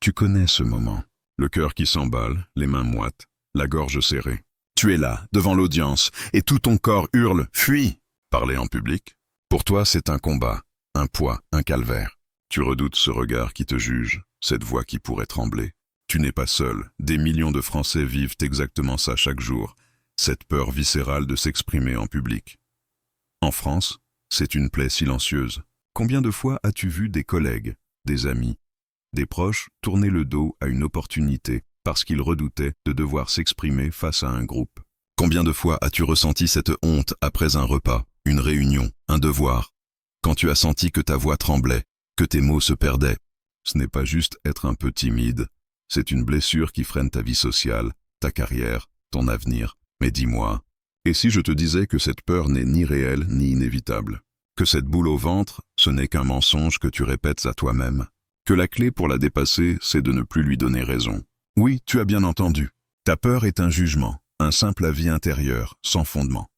Tu connais ce moment. Le cœur qui s'emballe, les mains moites, la gorge serrée. Tu es là, devant l'audience, et tout ton corps hurle « Fuis !» Parler en public, pour toi c'est un combat, un poids, un calvaire. Tu redoutes ce regard qui te juge, cette voix qui pourrait trembler. Tu n'es pas seul, des millions de Français vivent exactement ça chaque jour, cette peur viscérale de s'exprimer en public. En France, c'est une plaie silencieuse. Combien de fois as-tu vu des collègues, des amis, des proches tourner le dos à une opportunité parce qu'ils redoutaient de devoir s'exprimer face à un groupe? Combien de fois as-tu ressenti cette honte après un repas, une réunion, un devoir, quand tu as senti que ta voix tremblait, que tes mots se perdaient? Ce n'est pas juste être un peu timide, c'est une blessure qui freine ta vie sociale, ta carrière, ton avenir. Mais dis-moi, et si je te disais que cette peur n'est ni réelle ni inévitable? Que cette boule au ventre, ce n'est qu'un mensonge que tu répètes à toi-même? Que la clé pour la dépasser, c'est de ne plus lui donner raison? Oui, tu as bien entendu. Ta peur est un jugement, un simple avis intérieur, sans fondement.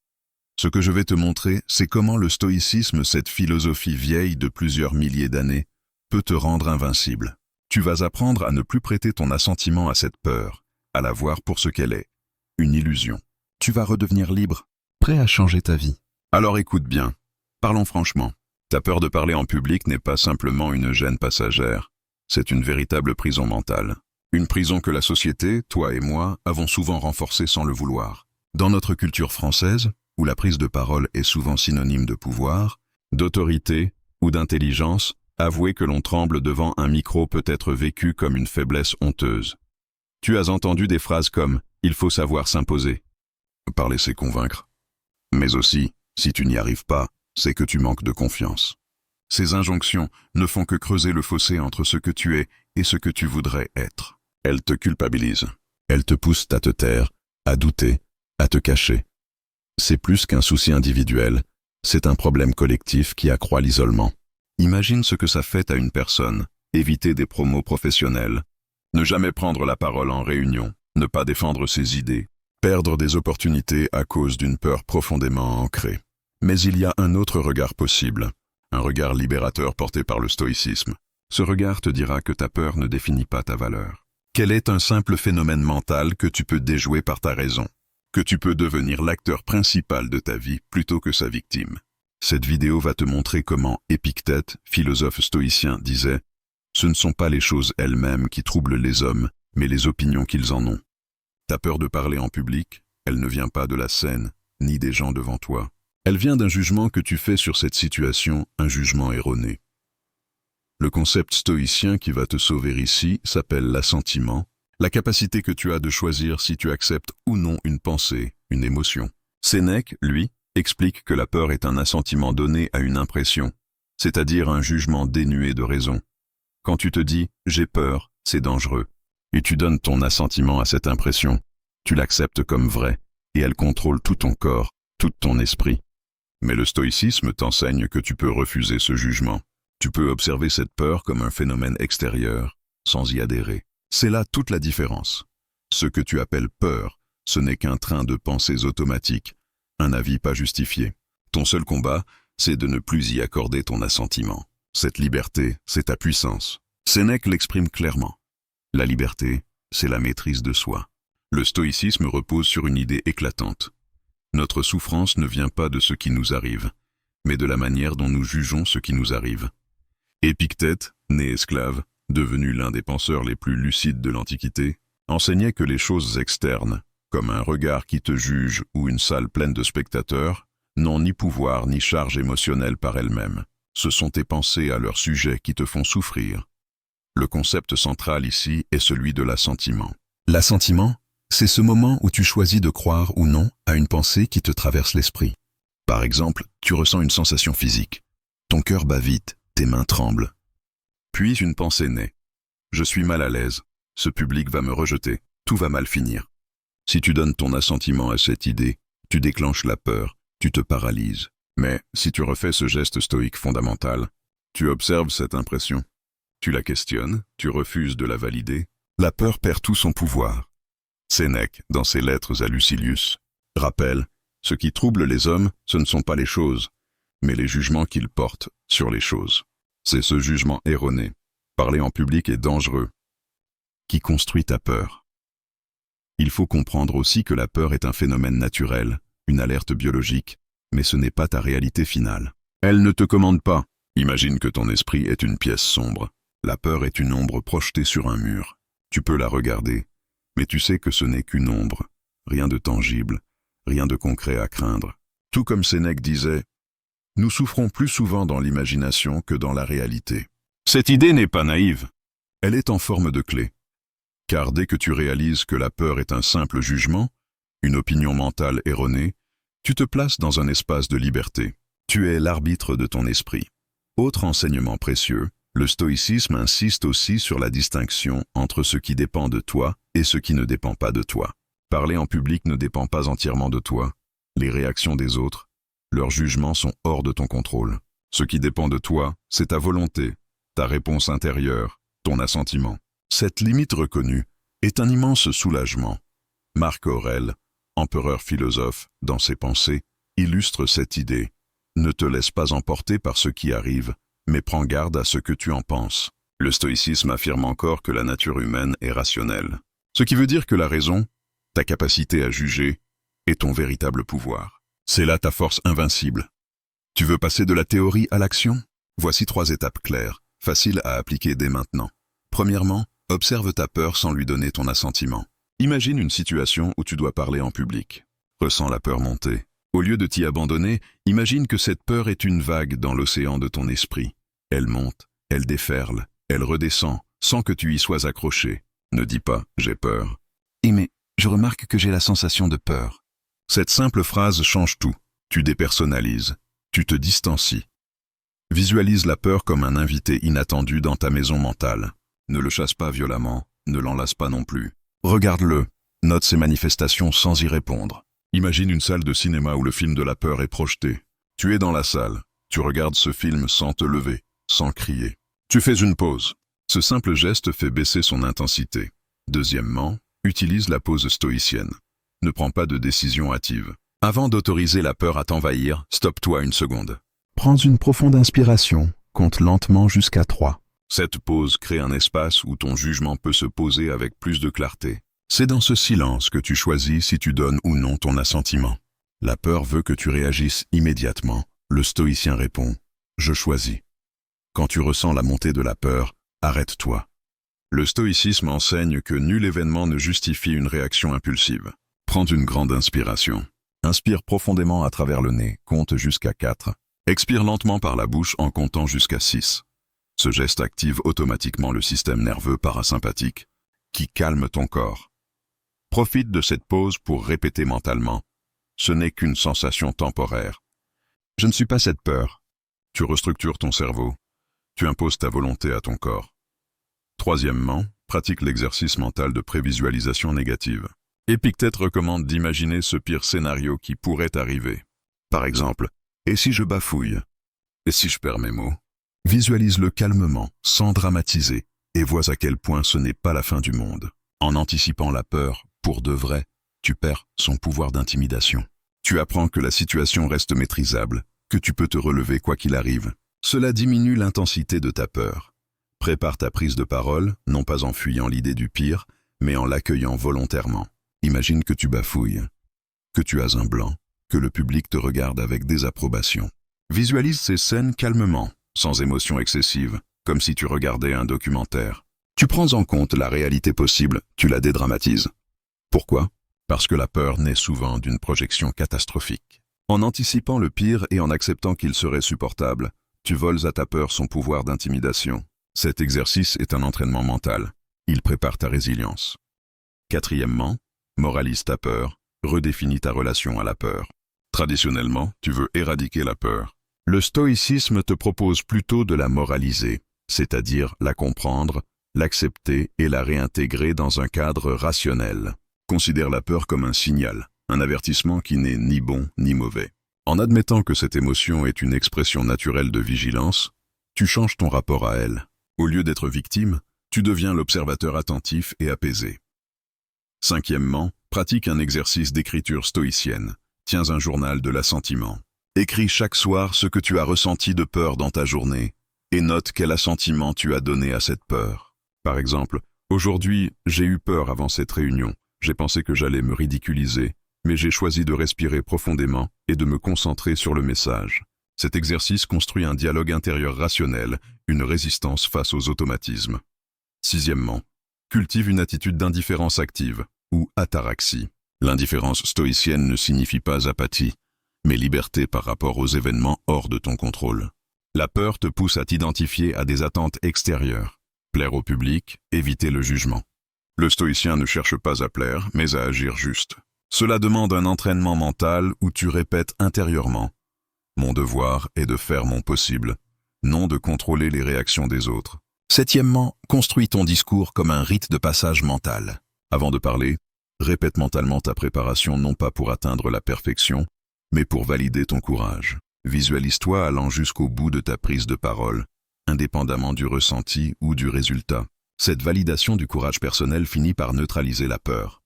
Ce que je vais te montrer, c'est comment le stoïcisme, cette philosophie vieille de plusieurs milliers d'années, peut te rendre invincible. Tu vas apprendre à ne plus prêter ton assentiment à cette peur, à la voir pour ce qu'elle est, une illusion. Tu vas redevenir libre, prêt à changer ta vie. Alors écoute bien, parlons franchement. Ta peur de parler en public n'est pas simplement une gêne passagère, c'est une véritable prison mentale. Une prison que la société, toi et moi, avons souvent renforcée sans le vouloir. Dans notre culture française, où la prise de parole est souvent synonyme de pouvoir, d'autorité ou d'intelligence, avouer que l'on tremble devant un micro peut être vécu comme une faiblesse honteuse. Tu as entendu des phrases comme « il faut savoir s'imposer ». Parler, c'est convaincre. Mais aussi, si tu n'y arrives pas, c'est que tu manques de confiance. Ces injonctions ne font que creuser le fossé entre ce que tu es et ce que tu voudrais être. Elles te culpabilisent. Elles te poussent à te taire, à douter, à te cacher. C'est plus qu'un souci individuel, c'est un problème collectif qui accroît l'isolement. Imagine ce que ça fait à une personne, éviter des promos professionnels, ne jamais prendre la parole en réunion, ne pas défendre ses idées, perdre des opportunités à cause d'une peur profondément ancrée. Mais il y a un autre regard possible, un regard libérateur porté par le stoïcisme. Ce regard te dira que ta peur ne définit pas ta valeur. Qu'elle est un simple phénomène mental que tu peux déjouer par ta raison, que tu peux devenir l'acteur principal de ta vie plutôt que sa victime. Cette vidéo va te montrer comment Épictète, philosophe stoïcien, disait « Ce ne sont pas les choses elles-mêmes qui troublent les hommes, mais les opinions qu'ils en ont. » Ta peur de parler en public, elle ne vient pas de la scène, ni des gens devant toi. Elle vient d'un jugement que tu fais sur cette situation, un jugement erroné. Le concept stoïcien qui va te sauver ici s'appelle l'assentiment, la capacité que tu as de choisir si tu acceptes ou non une pensée, une émotion. Sénèque, lui, explique que la peur est un assentiment donné à une impression, c'est-à-dire un jugement dénué de raison. Quand tu te dis « j'ai peur », c'est dangereux, et tu donnes ton assentiment à cette impression, tu l'acceptes comme vraie, et elle contrôle tout ton corps, tout ton esprit. Mais le stoïcisme t'enseigne que tu peux refuser ce jugement. Tu peux observer cette peur comme un phénomène extérieur, sans y adhérer. C'est là toute la différence. Ce que tu appelles peur, ce n'est qu'un train de pensées automatiques, un avis pas justifié. Ton seul combat, c'est de ne plus y accorder ton assentiment. Cette liberté, c'est ta puissance. Sénèque l'exprime clairement. La liberté, c'est la maîtrise de soi. Le stoïcisme repose sur une idée éclatante. Notre souffrance ne vient pas de ce qui nous arrive, mais de la manière dont nous jugeons ce qui nous arrive. Épictète, né esclave, devenu l'un des penseurs les plus lucides de l'Antiquité, enseignait que les choses externes, comme un regard qui te juge ou une salle pleine de spectateurs, n'ont ni pouvoir ni charge émotionnelle par elles-mêmes. Ce sont tes pensées à leur sujet qui te font souffrir. Le concept central ici est celui de l'assentiment. L'assentiment, c'est ce moment où tu choisis de croire ou non à une pensée qui te traverse l'esprit. Par exemple, tu ressens une sensation physique. Ton cœur bat vite, tes mains tremblent. Puis une pensée naît. Je suis mal à l'aise, ce public va me rejeter, tout va mal finir. Si tu donnes ton assentiment à cette idée, tu déclenches la peur, tu te paralyses. Mais si tu refais ce geste stoïque fondamental, tu observes cette impression. Tu la questionnes, tu refuses de la valider. La peur perd tout son pouvoir. Sénèque, dans ses lettres à Lucilius, rappelle « Ce qui trouble les hommes, ce ne sont pas les choses, mais les jugements qu'ils portent sur les choses. » C'est ce jugement erroné. Parler en public est dangereux. qui construit ta peur. Il faut comprendre aussi que la peur est un phénomène naturel, une alerte biologique, mais ce n'est pas ta réalité finale. Elle ne te commande pas. Imagine que ton esprit est une pièce sombre. La peur est une ombre projetée sur un mur. Tu peux la regarder, mais tu sais que ce n'est qu'une ombre, rien de tangible, rien de concret à craindre. Tout comme Sénèque disait, « Nous souffrons plus souvent dans l'imagination que dans la réalité. » Cette idée n'est pas naïve. Elle est en forme de clé. Car dès que tu réalises que la peur est un simple jugement, une opinion mentale erronée, tu te places dans un espace de liberté. Tu es l'arbitre de ton esprit. Autre enseignement précieux, le stoïcisme insiste aussi sur la distinction entre ce qui dépend de toi et ce qui ne dépend pas de toi. Parler en public ne dépend pas entièrement de toi. Les réactions des autres, leurs jugements sont hors de ton contrôle. Ce qui dépend de toi, c'est ta volonté, ta réponse intérieure, ton assentiment. Cette limite reconnue est un immense soulagement. Marc Aurèle, empereur philosophe, dans ses pensées, illustre cette idée. Ne te laisse pas emporter par ce qui arrive, mais prends garde à ce que tu en penses. Le stoïcisme affirme encore que la nature humaine est rationnelle. Ce qui veut dire que la raison, ta capacité à juger, est ton véritable pouvoir. C'est là ta force invincible. Tu veux passer de la théorie à l'action? Voici 3 étapes claires, faciles à appliquer dès maintenant. Premièrement, observe ta peur sans lui donner ton assentiment. Imagine une situation où tu dois parler en public. Ressens la peur monter. Au lieu de t'y abandonner, imagine que cette peur est une vague dans l'océan de ton esprit. Elle monte, elle déferle, elle redescend, sans que tu y sois accroché. Ne dis pas « j'ai peur ». Mais je remarque que j'ai la sensation de peur. Cette simple phrase change tout. Tu dépersonnalises, tu te distancies. Visualise la peur comme un invité inattendu dans ta maison mentale. Ne le chasse pas violemment, ne l'enlace pas non plus. Regarde-le, note ses manifestations sans y répondre. Imagine une salle de cinéma où le film de la peur est projeté. Tu es dans la salle, tu regardes ce film sans te lever, sans crier. Tu fais une pause. Ce simple geste fait baisser son intensité. Deuxièmement, utilise la pause stoïcienne. Ne prends pas de décision hâtive. Avant d'autoriser la peur à t'envahir, stoppe-toi une seconde. Prends une profonde inspiration, compte lentement jusqu'à 3. Cette pause crée un espace où ton jugement peut se poser avec plus de clarté. C'est dans ce silence que tu choisis si tu donnes ou non ton assentiment. La peur veut que tu réagisses immédiatement. Le stoïcien répond « Je choisis ». Quand tu ressens la montée de la peur, arrête-toi. Le stoïcisme enseigne que nul événement ne justifie une réaction impulsive. Prends une grande inspiration. Inspire profondément à travers le nez, compte jusqu'à 4. Expire lentement par la bouche en comptant jusqu'à 6. Ce geste active automatiquement le système nerveux parasympathique, qui calme ton corps. Profite de cette pause pour répéter mentalement. Ce n'est qu'une sensation temporaire. Je ne suis pas cette peur. Tu restructures ton cerveau. Tu imposes ta volonté à ton corps. Troisièmement, pratique l'exercice mental de prévisualisation négative. Épictète recommande d'imaginer ce pire scénario qui pourrait arriver. Par exemple, et si je bafouille? Et si je perds mes mots? Visualise-le calmement, sans dramatiser, et vois à quel point ce n'est pas la fin du monde. En anticipant la peur, pour de vrai, tu perds son pouvoir d'intimidation. Tu apprends que la situation reste maîtrisable, que tu peux te relever quoi qu'il arrive. Cela diminue l'intensité de ta peur. Prépare ta prise de parole, non pas en fuyant l'idée du pire, mais en l'accueillant volontairement. Imagine que tu bafouilles, que tu as un blanc, que le public te regarde avec désapprobation. Visualise ces scènes calmement, sans émotion excessive, comme si tu regardais un documentaire. Tu prends en compte la réalité possible, tu la dédramatises. Pourquoi? Parce que la peur naît souvent d'une projection catastrophique. En anticipant le pire et en acceptant qu'il serait supportable, tu voles à ta peur son pouvoir d'intimidation. Cet exercice est un entraînement mental. Il prépare ta résilience. Quatrièmement, moralise ta peur, redéfinis ta relation à la peur. Traditionnellement, tu veux éradiquer la peur. Le stoïcisme te propose plutôt de la moraliser, c'est-à-dire la comprendre, l'accepter et la réintégrer dans un cadre rationnel. Considère la peur comme un signal, un avertissement qui n'est ni bon ni mauvais. En admettant que cette émotion est une expression naturelle de vigilance, tu changes ton rapport à elle. Au lieu d'être victime, tu deviens l'observateur attentif et apaisé. Cinquièmement, pratique un exercice d'écriture stoïcienne. Tiens un journal de l'assentiment. Écris chaque soir ce que tu as ressenti de peur dans ta journée et note quel assentiment tu as donné à cette peur. Par exemple, Aujourd'hui, j'ai eu peur avant cette réunion. J'ai pensé que j'allais me ridiculiser, mais j'ai choisi de respirer profondément et de me concentrer sur le message. Cet exercice construit un dialogue intérieur rationnel, une résistance face aux automatismes. Sixièmement, cultive une attitude d'indifférence active, ou ataraxie. L'indifférence stoïcienne ne signifie pas apathie, mais liberté par rapport aux événements hors de ton contrôle. La peur te pousse à t'identifier à des attentes extérieures. Plaire au public, éviter le jugement. Le stoïcien ne cherche pas à plaire, mais à agir juste. Cela demande un entraînement mental où tu répètes intérieurement « Mon devoir est de faire mon possible », non de contrôler les réactions des autres. Septièmement, construis ton discours comme un rite de passage mental. Avant de parler, répète mentalement ta préparation non pas pour atteindre la perfection, mais pour valider ton courage. Visualise-toi allant jusqu'au bout de ta prise de parole, indépendamment du ressenti ou du résultat. Cette validation du courage personnel finit par neutraliser la peur.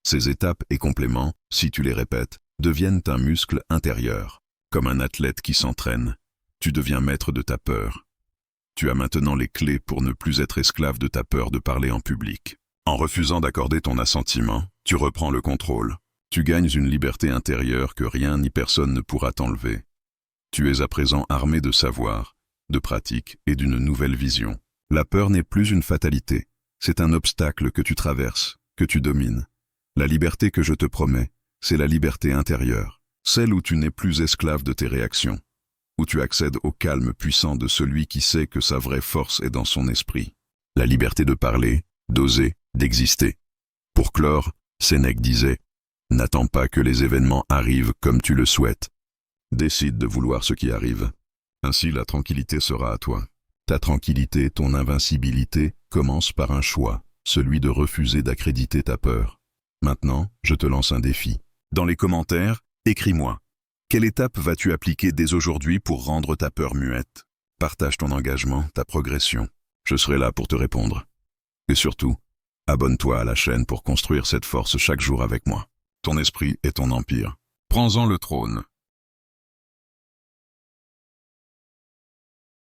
Ces étapes et compléments, si tu les répètes, deviennent un muscle intérieur. Comme un athlète qui s'entraîne, tu deviens maître de ta peur. Tu as maintenant les clés pour ne plus être esclave de ta peur de parler en public. En refusant d'accorder ton assentiment, tu reprends le contrôle. Tu gagnes une liberté intérieure que rien ni personne ne pourra t'enlever. Tu es à présent armé de savoir, de pratique et d'une nouvelle vision. La peur n'est plus une fatalité, c'est un obstacle que tu traverses, que tu domines. La liberté que je te promets, c'est la liberté intérieure, celle où tu n'es plus esclave de tes réactions, où tu accèdes au calme puissant de celui qui sait que sa vraie force est dans son esprit. La liberté de parler, d'oser, d'exister. Pour clore, Sénèque disait « N'attends pas que les événements arrivent comme tu le souhaites. Décide de vouloir ce qui arrive. Ainsi la tranquillité sera à toi. Ta tranquillité, ton invincibilité, commence par un choix, celui de refuser d'accréditer ta peur. Maintenant, je te lance un défi. Dans les commentaires, écris-moi. Quelle étape vas-tu appliquer dès aujourd'hui pour rendre ta peur muette? Partage ton engagement, ta progression. Je serai là pour te répondre. Et surtout, abonne-toi à la chaîne pour construire cette force chaque jour avec moi. Ton esprit est ton empire. Prends-en le trône.